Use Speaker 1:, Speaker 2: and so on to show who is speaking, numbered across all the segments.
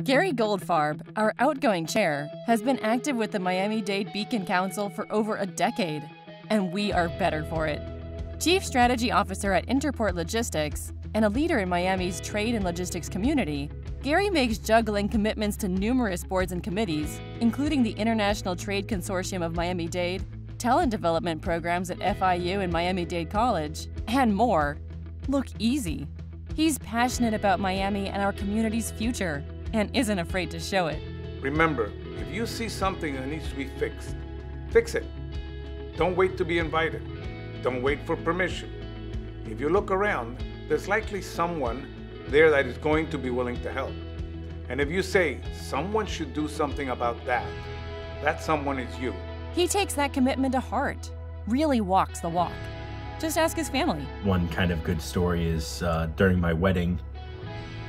Speaker 1: Gary Goldfarb, our outgoing chair, has been active with the Miami-Dade Beacon Council for over a decade, and we are better for it. Chief Strategy Officer at Interport Logistics and a leader in Miami's trade and logistics community, Gary makes juggling commitments to numerous boards and committees, including the International Trade Consortium of Miami-Dade, talent development programs at FIU and Miami-Dade College, and more, look easy. He's passionate about Miami and our community's future, and isn't afraid to show it.
Speaker 2: Remember, if you see something that needs to be fixed, fix it. Don't wait to be invited. Don't wait for permission. If you look around, there's likely someone there that is going to be willing to help. And if you say, someone should do something about that, that someone is you.
Speaker 1: He takes that commitment to heart, really walks the walk. Just ask his family.
Speaker 3: One kind of good story is during my wedding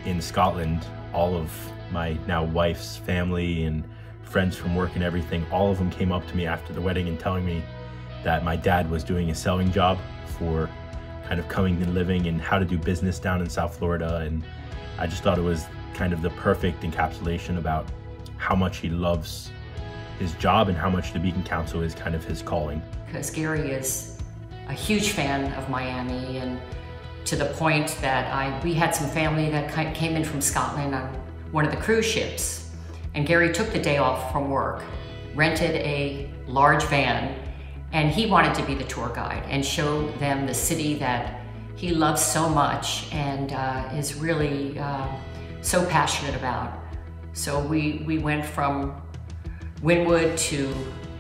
Speaker 3: in Scotland, all of my now wife's family and friends from work and everything, all of them came up to me after the wedding and telling me that my dad was doing a selling job for kind of coming and living and how to do business down in South Florida. And I just thought it was kind of the perfect encapsulation about how much he loves his job and how much the Beacon Council is kind of his calling.
Speaker 4: Because Gary is a huge fan of Miami, and to the point that we had some family that came in from Scotland on one of the cruise ships. And Gary took the day off from work, rented a large van, and he wanted to be the tour guide and show them the city that he loves so much and is really so passionate about. So we went from Wynwood to,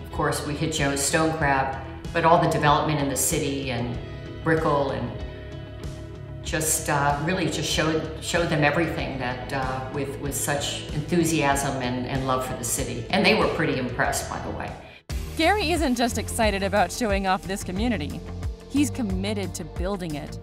Speaker 4: of course, we hit Joe's Stone Crab, but all the development in the city and Brickell, and just really just showed them everything that with such enthusiasm and love for the city. And they were pretty impressed, by the way.
Speaker 1: Gary isn't just excited about showing off this community. He's committed to building it.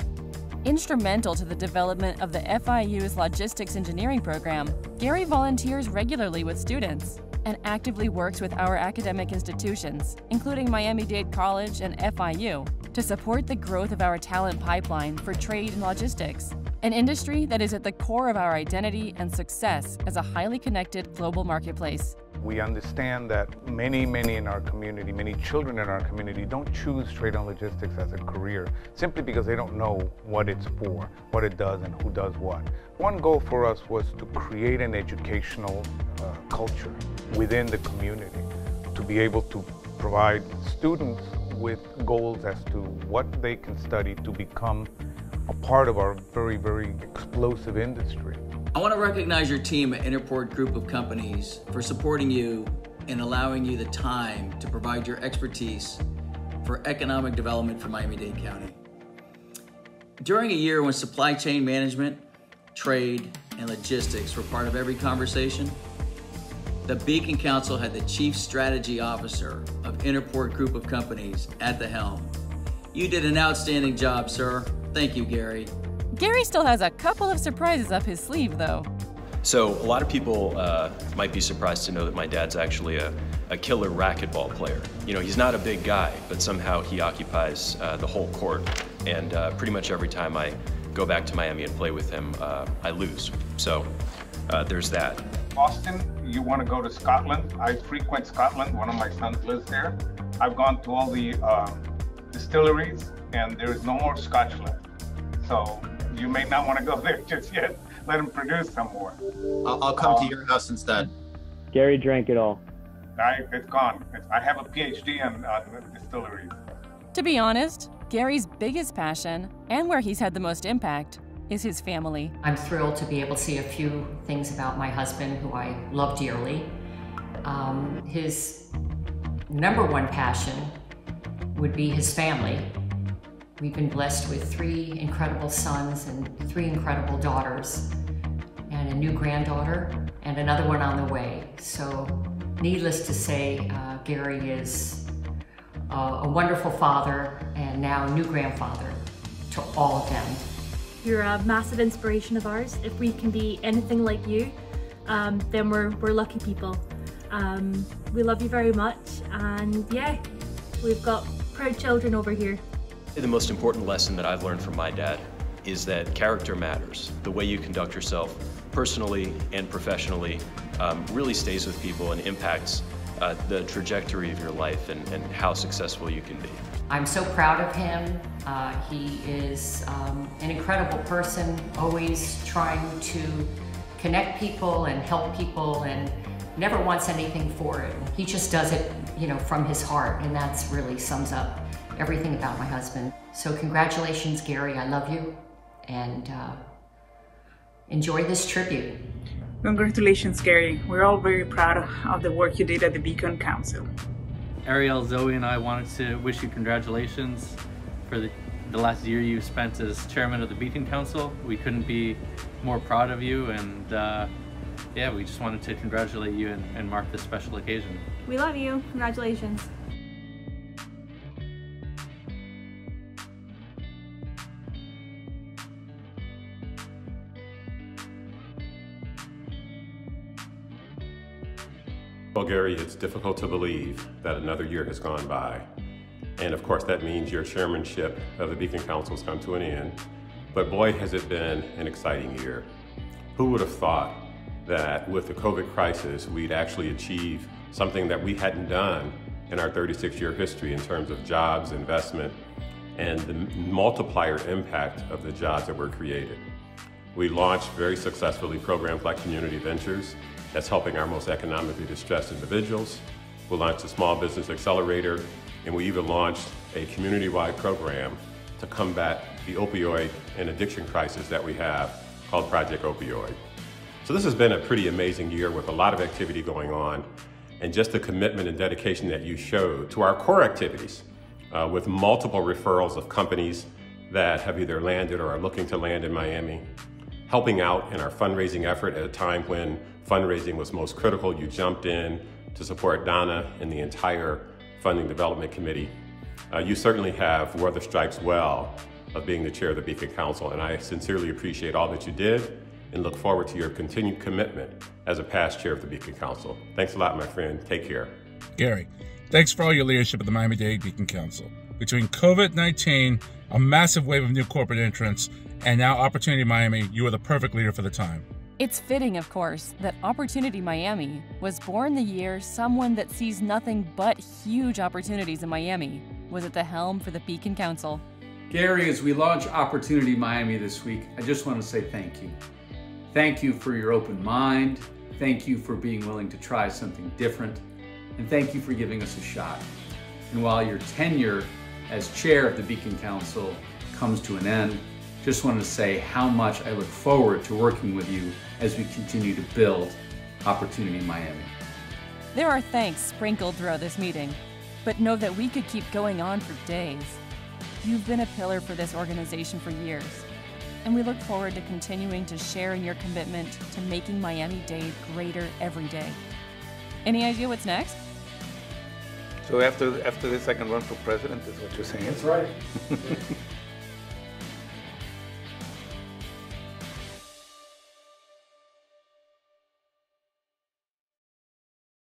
Speaker 1: Instrumental to the development of the FIU's Logistics Engineering program, Gary volunteers regularly with students and actively works with our academic institutions, including Miami-Dade College and FIU, to support the growth of our talent pipeline for trade and logistics, an industry that is at the core of our identity and success as a highly connected global marketplace.
Speaker 2: We understand that many in our community, many children in our community don't choose trade and logistics as a career simply because they don't know what it's for, what it does, and who does what. One goal for us was to create an educational culture within the community, to be able to provide students with goals as to what they can study to become a part of our very explosive industry.
Speaker 5: I want to recognize your team at Interport Group of Companies for supporting you and allowing you the time to provide your expertise for economic development for Miami-Dade County. During a year when supply chain management, trade, and logistics were part of every conversation, the Beacon Council had the Chief Strategy Officer of Interport Group of Companies at the helm. You did an outstanding job, sir. Thank you, Gary.
Speaker 1: Gary still has a couple of surprises up his sleeve, though.
Speaker 6: So a lot of people might be surprised to know that my dad's actually a killer racquetball player. You know, he's not a big guy, but somehow he occupies the whole court. And pretty much every time I go back to Miami and play with him, I lose. So there's that.
Speaker 2: Austin, you want to go to Scotland? I frequent Scotland. One of my sons lives there. I've gone to all the distilleries, and there is no more Scotch left. So you may not want to go there just yet. Let him produce some more.
Speaker 7: I'll come to your house instead.
Speaker 8: Gary drank it all.
Speaker 2: It's gone. I have a PhD on distilleries.
Speaker 1: To be honest, Gary's biggest passion, and where he's had the most impact, is his family.
Speaker 4: I'm thrilled to be able to see a few things about my husband, who I love dearly. His number one passion would be his family. We've been blessed with 3 incredible sons and 3 incredible daughters, and a new granddaughter, and another one on the way. So, needless to say, Gary is a wonderful father and now new grandfather to all of them.
Speaker 9: You're a massive inspiration of ours. If we can be anything like you, then we're lucky people. We love you very much, and yeah, we've got proud children over here.
Speaker 6: The most important lesson that I've learned from my dad is that character matters. The way you conduct yourself personally and professionally really stays with people and impacts the trajectory of your life and how successful you can be.
Speaker 4: I'm so proud of him. He is an incredible person, always trying to connect people and help people and never wants anything for it. He just does it, you know, from his heart, and that's really sums up everything about my husband. So congratulations, Gary, I love you, and enjoy this tribute.
Speaker 10: Congratulations, Gary. We're all very proud of the work you did at the Beacon Council.
Speaker 11: Ariel, Zoe, and I wanted to wish you congratulations for the last year you spent as chairman of the Beacon Council. We couldn't be more proud of you, and yeah, we just wanted to congratulate you and mark this special occasion.
Speaker 9: We love you. Congratulations.
Speaker 12: Well, Gary, it's difficult to believe that another year has gone by. And of course, that means your chairmanship of the Beacon Council has come to an end. But boy, has it been an exciting year. Who would have thought that with the COVID crisis, we'd actually achieve something that we hadn't done in our 36-year history in terms of jobs, investment, and the multiplier impact of the jobs that were created. We launched very successfully programs like Community Ventures, that's helping our most economically distressed individuals. We launched a Small Business Accelerator, and we even launched a community-wide program to combat the opioid and addiction crisis that we have called Project Opioid. So this has been a pretty amazing year with a lot of activity going on, and just the commitment and dedication that you showed to our core activities with multiple referrals of companies that have either landed or are looking to land in Miami, helping out in our fundraising effort at a time when fundraising was most critical. You jumped in to support Donna and the entire Funding Development Committee. You certainly have wore the stripes well of being the chair of the Beacon Council, and I sincerely appreciate all that you did and look forward to your continued commitment as a past chair of the Beacon Council. Thanks a lot, my friend. Take care.
Speaker 13: Gary, thanks for all your leadership at the Miami-Dade Beacon Council. Between COVID-19, a massive wave of new corporate entrants, and now Opportunity Miami, you are the perfect leader for the time.
Speaker 1: It's fitting, of course, that Opportunity Miami was born the year someone that sees nothing but huge opportunities in Miami was at the helm for the Beacon Council.
Speaker 14: Gary, as we launch Opportunity Miami this week, I just want to say thank you. Thank you for your open mind. Thank you for being willing to try something different. And thank you for giving us a shot. And while your tenure as chair of the Beacon Council comes to an end, just wanted to say how much I look forward to working with you as we continue to build Opportunity Miami.
Speaker 1: There are thanks sprinkled throughout this meeting, but know that we could keep going on for days. You've been a pillar for this organization for years, and we look forward to continuing to share in your commitment to making Miami-Dade greater every day. Any idea what's next?
Speaker 2: So after this, I can run for president, is what you're saying?
Speaker 14: That's right.